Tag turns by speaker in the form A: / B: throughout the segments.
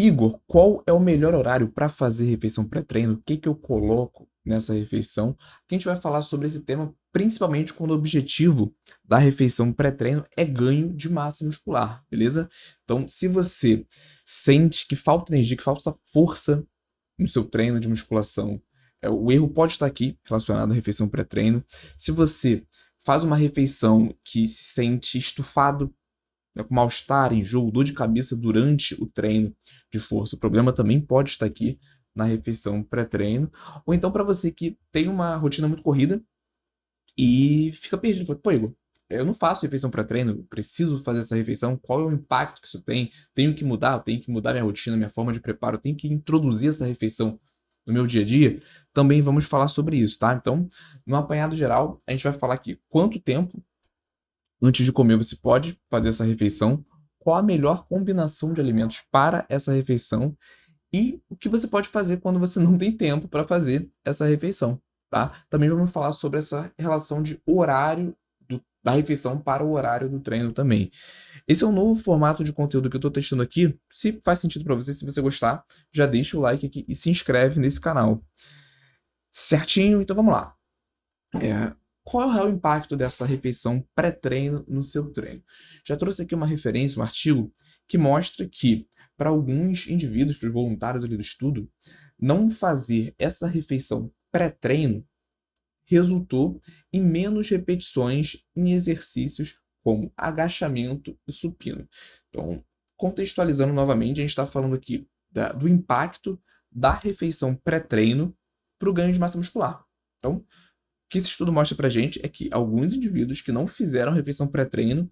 A: Igor, qual é o melhor horário para fazer refeição pré-treino? O que que eu coloco nessa refeição? A gente vai falar sobre esse tema principalmente quando o objetivo da refeição pré-treino é ganho de massa muscular, beleza? Então, se você sente que falta energia, que falta força no seu treino de musculação, o erro pode estar aqui relacionado à refeição pré-treino. Se você faz uma refeição que se sente estufado, né, com mal-estar, enjoo, dor de cabeça durante o treino de força. O problema também pode estar aqui na refeição pré-treino. Ou então para você que tem uma rotina muito corrida e fica perdido. Fala, pô, Igor, eu não faço refeição pré-treino, preciso fazer essa refeição, qual é o impacto que isso tem? Tenho que mudar, eu tenho que mudar minha rotina, minha forma de preparo, eu tenho que introduzir essa refeição no meu dia a dia? Também vamos falar sobre isso, tá? Então, no apanhado geral, a gente vai falar aqui quanto tempo antes de comer, você pode fazer essa refeição, qual a melhor combinação de alimentos para essa refeição e o que você pode fazer quando você não tem tempo para fazer essa refeição, tá? Também vamos falar sobre essa relação de horário da refeição para o horário do treino também. Esse é um novo formato de conteúdo que eu estou testando aqui. Se faz sentido para você, se você gostar, já deixa o like aqui e se inscreve nesse canal. Certinho? Então vamos lá. Qual é o real impacto dessa refeição pré-treino no seu treino? Já trouxe aqui uma referência, um artigo, que mostra que, para alguns indivíduos, para os voluntários ali do estudo, não fazer essa refeição pré-treino resultou em menos repetições em exercícios como agachamento e supino. Então, contextualizando novamente, a gente está falando aqui do impacto da refeição pré-treino para o ganho de massa muscular. Então, o que esse estudo mostra pra gente é que alguns indivíduos que não fizeram refeição pré-treino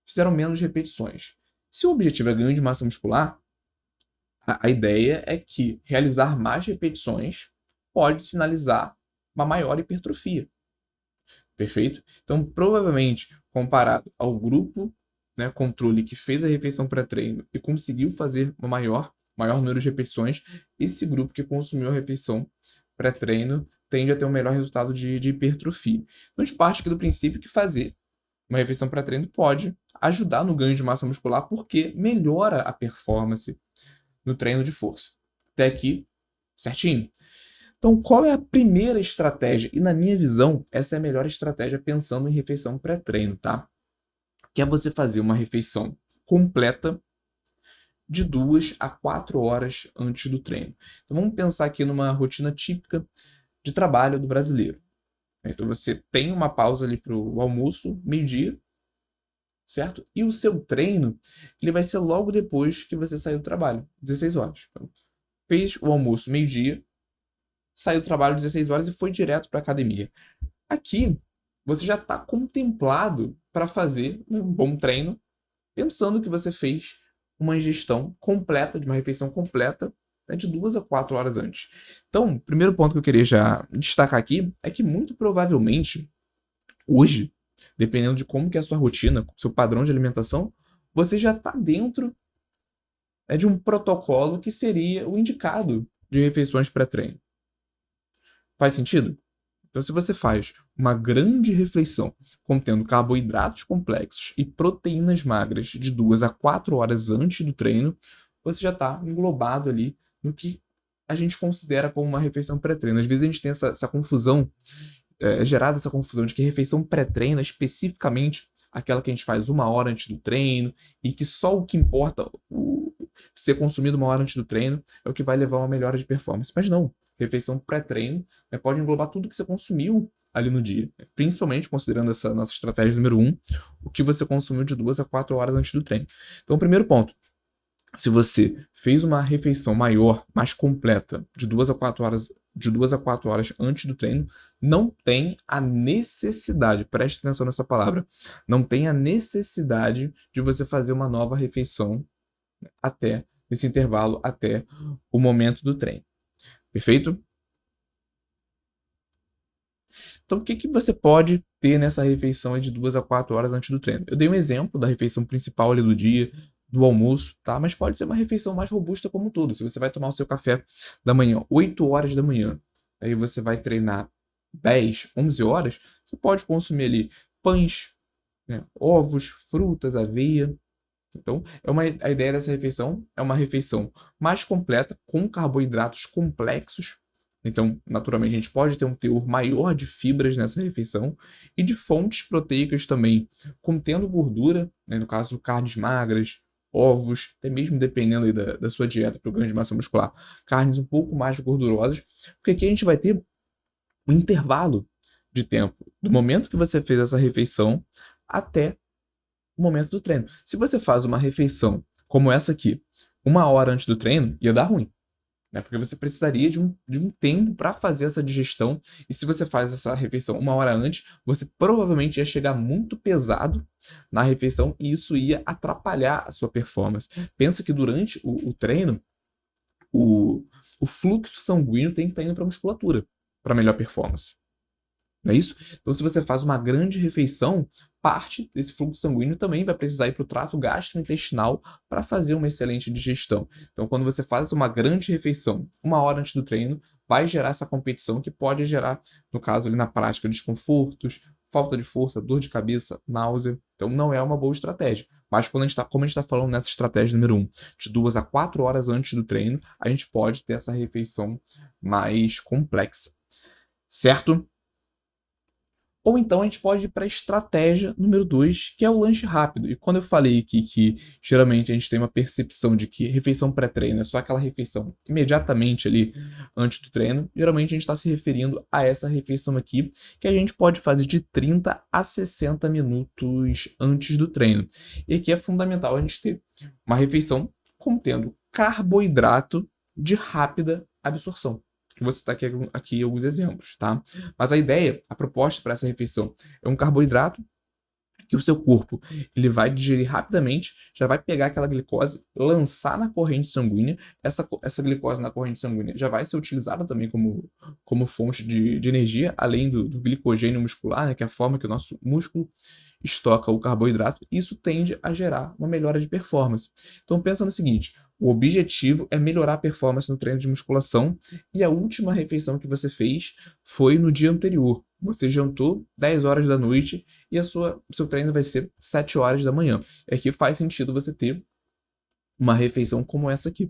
A: fizeram menos repetições. Se o objetivo é ganho de massa muscular, a ideia é que realizar mais repetições pode sinalizar uma maior hipertrofia. Perfeito? Então, provavelmente, comparado ao grupo, né, controle que fez a refeição pré-treino e conseguiu fazer uma maior número de repetições, esse grupo que consumiu a refeição pré-treino tende a ter um melhor resultado de hipertrofia. Então, a gente parte aqui do princípio que fazer uma refeição pré-treino pode ajudar no ganho de massa muscular porque melhora a performance no treino de força. Até aqui, certinho? Então, qual é a primeira estratégia? E na minha visão, essa é a melhor estratégia pensando em refeição pré-treino, tá? Que é você fazer uma refeição completa de 2 a 4 horas antes do treino. Então, vamos pensar aqui numa rotina típica de trabalho do brasileiro. Então, você tem uma pausa ali para o almoço, meio-dia, certo? E o seu treino, ele vai ser logo depois que você sair do trabalho, 16 horas. Então, fez o almoço meio-dia, saiu do trabalho 16 horas e foi direto para a academia. Aqui, você já está contemplado para fazer um bom treino, pensando que você fez uma ingestão completa, de uma refeição completa, né, de 2 a 4 horas antes. Então, o primeiro ponto que eu queria já destacar aqui é que muito provavelmente, hoje, dependendo de como que é a sua rotina, seu padrão de alimentação, você já está dentro, né, de um protocolo que seria o indicado de refeições pré-treino. Faz sentido? Então, se você faz uma grande refeição contendo carboidratos complexos e proteínas magras de 2 a 4 horas antes do treino, você já está englobado ali no que a gente considera como uma refeição pré-treino. Às vezes a gente tem essa confusão, gerada essa confusão de que refeição pré-treino é especificamente aquela que a gente faz 1 hora antes do treino e que só o que importa, ser consumido 1 hora antes do treino, é o que vai levar a uma melhora de performance. Mas não. Refeição pré-treino, né, pode englobar tudo que você consumiu ali no dia, principalmente considerando essa nossa estratégia número 1, o que você consumiu de 2 a 4 horas antes do treino. Então, primeiro ponto, se você fez uma refeição maior, mais completa, de 2 a 4 horas, antes do treino, não tem a necessidade, preste atenção nessa palavra, não tem a necessidade de você fazer uma nova refeição até esse intervalo, até o momento do treino. Perfeito? Então, o que que você pode ter nessa refeição de 2 a 4 horas antes do treino? Eu dei um exemplo da refeição principal ali do dia, do almoço, tá? Mas pode ser uma refeição mais robusta como um todo. Se você vai tomar o seu café da manhã, 8 horas da manhã, aí você vai treinar 10, 11 horas, você pode consumir ali pães, né, ovos, frutas, aveia, Então, a ideia dessa refeição é uma refeição mais completa, com carboidratos complexos. Então, naturalmente, a gente pode ter um teor maior de fibras nessa refeição e de fontes proteicas também, contendo gordura, né, no caso, carnes magras, ovos, até mesmo dependendo aí da sua dieta para o ganho de massa muscular, carnes um pouco mais gordurosas, porque aqui a gente vai ter um intervalo de tempo, do momento que você fez essa refeição até o momento do treino. Se você faz uma refeição como essa aqui, 1 hora antes do treino, ia dar ruim, né? Porque você precisaria de um tempo para fazer essa digestão. E se você faz essa refeição 1 hora antes, você provavelmente ia chegar muito pesado na refeição e isso ia atrapalhar a sua performance. Pensa que durante o treino, o fluxo sanguíneo tem que estar indo para a musculatura para melhor performance. Não é isso? Então, se você faz uma grande refeição, parte desse fluxo sanguíneo também vai precisar ir para o trato gastrointestinal para fazer uma excelente digestão. Então, quando você faz uma grande refeição 1 hora antes do treino, vai gerar essa competição que pode gerar, no caso ali na prática, desconfortos, falta de força, dor de cabeça, náusea. Então, não é uma boa estratégia. Mas como a gente está falando nessa estratégia número 1, de 2 a 4 horas antes do treino, a gente pode ter essa refeição mais complexa. Certo? Ou então a gente pode ir para a estratégia número 2, que é o lanche rápido. E quando eu falei aqui que geralmente a gente tem uma percepção de que refeição pré-treino é só aquela refeição imediatamente ali antes do treino, geralmente a gente está se referindo a essa refeição aqui, que a gente pode fazer de 30 a 60 minutos antes do treino. E aqui é fundamental a gente ter uma refeição contendo carboidrato de rápida absorção. Que você está aqui alguns exemplos, tá? Mas a ideia, a proposta para essa refeição é um carboidrato que o seu corpo ele vai digerir rapidamente, já vai pegar aquela glicose, lançar na corrente sanguínea. Essa glicose na corrente sanguínea já vai ser utilizada também como fonte de energia, além do glicogênio muscular, né, que é a forma que o nosso músculo estoca o carboidrato. Isso tende a gerar uma melhora de performance. Então pensa no seguinte, o objetivo é melhorar a performance no treino de musculação e a última refeição que você fez foi no dia anterior. Você jantou 10 horas da noite e seu treino vai ser 7 horas da manhã. É que faz sentido você ter uma refeição como essa aqui.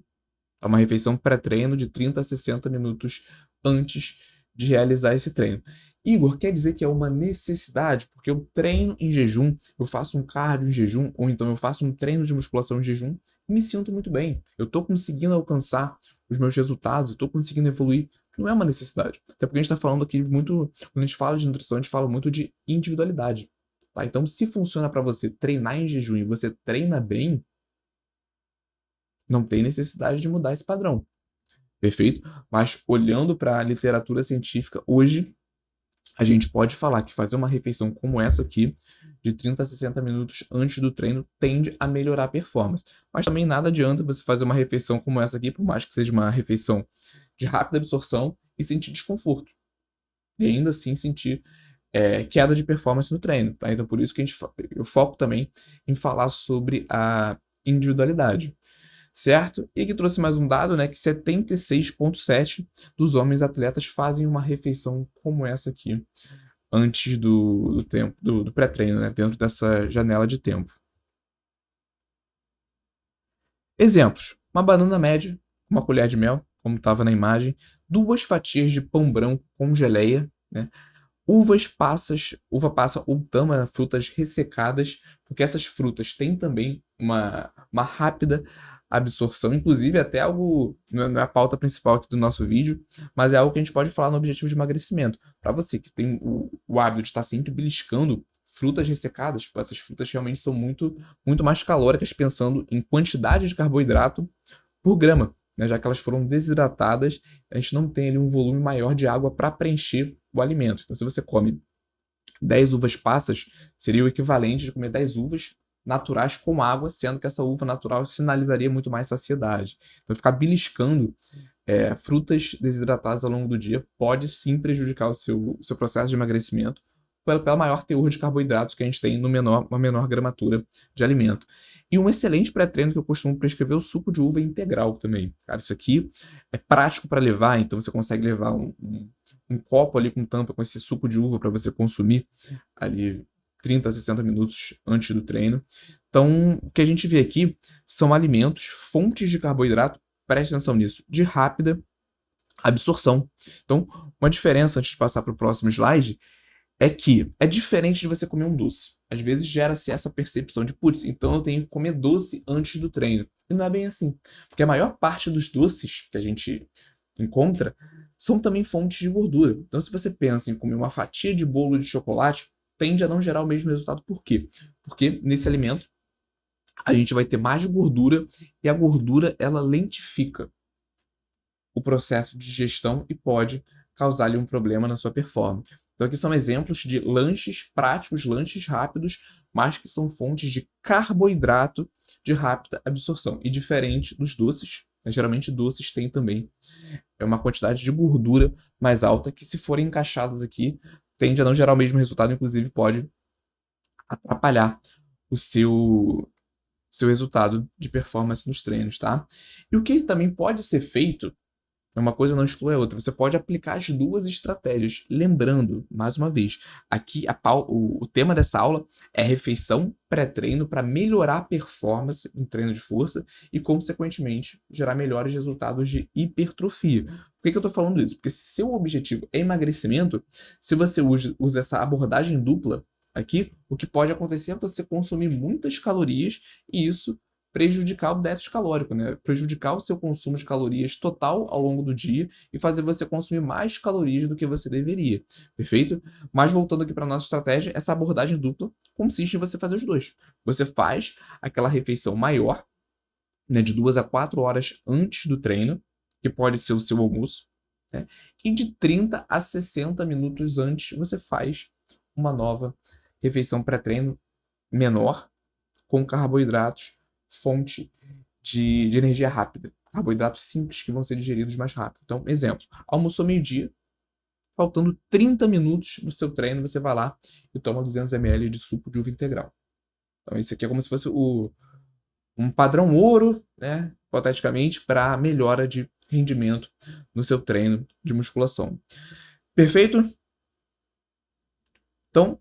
A: É uma refeição pré-treino de 30 a 60 minutos antes de realizar esse treino. Igor, quer dizer que é uma necessidade? Porque eu treino em jejum, eu faço um cardio em jejum, ou então eu faço um treino de musculação em jejum e me sinto muito bem. Eu estou conseguindo alcançar os meus resultados, eu estou conseguindo evoluir. Não é uma necessidade. Até porque a gente está falando aqui muito, quando a gente fala de nutrição, a gente fala muito de individualidade. Tá? Então, se funciona para você treinar em jejum e você treina bem, não tem necessidade de mudar esse padrão. Perfeito? Mas olhando para a literatura científica, hoje a gente pode falar que fazer uma refeição como essa aqui, de 30 a 60 minutos antes do treino, tende a melhorar a performance. Mas também nada adianta você fazer uma refeição como essa aqui, por mais que seja uma refeição de rápida absorção, e sentir desconforto. E ainda assim sentir queda de performance no treino. Tá? Então por isso que eu foco também em falar sobre a individualidade. Certo? E aqui trouxe mais um dado, né, que 76,7% dos homens atletas fazem uma refeição como essa aqui, antes do tempo, do pré-treino, né, dentro dessa janela de tempo. Exemplos: uma banana média, uma colher de mel, como estava na imagem, 2 fatias de pão branco com geleia, né, uva passa ou tâmara, frutas ressecadas, porque essas frutas têm também uma rápida absorção, inclusive até algo, não é a pauta principal aqui do nosso vídeo, mas é algo que a gente pode falar no objetivo de emagrecimento. Para você que tem o hábito de estar sempre beliscando frutas ressecadas, essas frutas realmente são muito, muito mais calóricas, pensando em quantidade de carboidrato por grama, né? Já que elas foram desidratadas, a gente não tem ali um volume maior de água para preencher o alimento. Então, se você come 10 uvas passas, seria o equivalente de comer 10 uvas naturais com água, sendo que essa uva natural sinalizaria muito mais saciedade. Então, ficar beliscando frutas desidratadas ao longo do dia pode sim prejudicar o seu processo de emagrecimento pelo maior teor de carboidratos que a gente tem uma menor gramatura de alimento. E um excelente pré-treino que eu costumo prescrever é o suco de uva integral também. Cara, isso aqui é prático para levar, então você consegue levar um copo ali com tampa com esse suco de uva para você consumir ali 30 a 60 minutos antes do treino. Então, o que a gente vê aqui são alimentos, fontes de carboidrato, preste atenção nisso, de rápida absorção. Então, uma diferença antes de passar para o próximo slide é que é diferente de você comer um doce. Às vezes gera-se essa percepção de, putz, então eu tenho que comer doce antes do treino. E não é bem assim. Porque a maior parte dos doces que a gente encontra são também fontes de gordura. Então, se você pensa em comer uma fatia de bolo de chocolate, tende a não gerar o mesmo resultado. Por quê? Porque nesse alimento a gente vai ter mais gordura e a gordura ela lentifica o processo de digestão e pode causar-lhe um problema na sua performance. Então aqui são exemplos de lanches práticos, lanches rápidos, mas que são fontes de carboidrato de rápida absorção. E diferente dos doces, né? Geralmente doces têm também uma quantidade de gordura mais alta que, se forem encaixadas aqui, tende a não gerar o mesmo resultado, inclusive pode atrapalhar o seu resultado de performance nos treinos, tá? E o que também pode ser feito, uma coisa não exclui a outra, você pode aplicar as duas estratégias. Lembrando, mais uma vez, aqui o tema dessa aula é refeição pré-treino para melhorar a performance em treino de força e, consequentemente, gerar melhores resultados de hipertrofia. Por que eu estou falando isso? Porque se seu objetivo é emagrecimento, se você usa essa abordagem dupla aqui, o que pode acontecer é você consumir muitas calorias e isso prejudicar o déficit calórico, né? Prejudicar o seu consumo de calorias total ao longo do dia e fazer você consumir mais calorias do que você deveria, perfeito? Mas voltando aqui para a nossa estratégia, essa abordagem dupla consiste em você fazer os dois. Você faz aquela refeição maior, né, de 2 a 4 horas antes do treino, que pode ser o seu almoço, né? E de 30 a 60 minutos antes você faz uma nova refeição pré-treino menor, com carboidratos, fonte de energia rápida. Carboidratos simples que vão ser digeridos mais rápido. Então, exemplo, almoçou meio-dia, faltando 30 minutos do seu treino, você vai lá e toma 200 ml de suco de uva integral. Então, isso aqui é como se fosse um padrão ouro, né, hipoteticamente, para melhora de rendimento no seu treino de musculação. Perfeito? Então,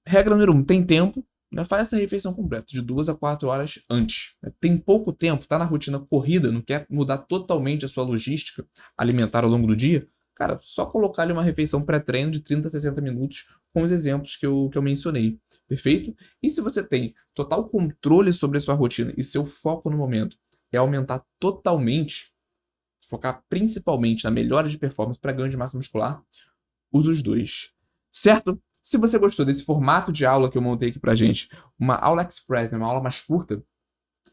A: regra número 1, tem tempo. Faz essa refeição completa, de 2 a 4 horas antes. Tem pouco tempo, está na rotina corrida, não quer mudar totalmente a sua logística alimentar ao longo do dia? Cara, só colocar ali uma refeição pré-treino de 30 a 60 minutos com os exemplos que eu mencionei. Perfeito? E se você tem total controle sobre a sua rotina e seu foco no momento é aumentar totalmente, focar principalmente na melhora de performance para ganho de massa muscular, use os dois. Certo? Se você gostou desse formato de aula que eu montei aqui pra gente, uma aula express, uma aula mais curta,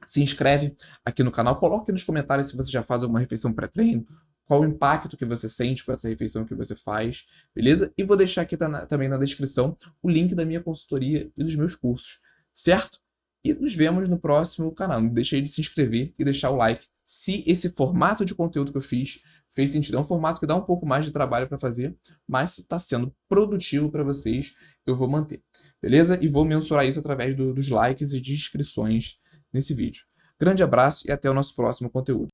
A: se inscreve aqui no canal, coloque nos comentários se você já faz alguma refeição pré-treino, qual o impacto que você sente com essa refeição que você faz, beleza? E vou deixar aqui também na descrição o link da minha consultoria e dos meus cursos, certo? E nos vemos no próximo canal. Não deixe de se inscrever e deixar o like se esse formato de conteúdo que eu fiz fez sentido. É um formato que dá um pouco mais de trabalho para fazer, mas se está sendo produtivo para vocês, eu vou manter, beleza? E vou mensurar isso através dos likes e de inscrições nesse vídeo. Grande abraço e até o nosso próximo conteúdo.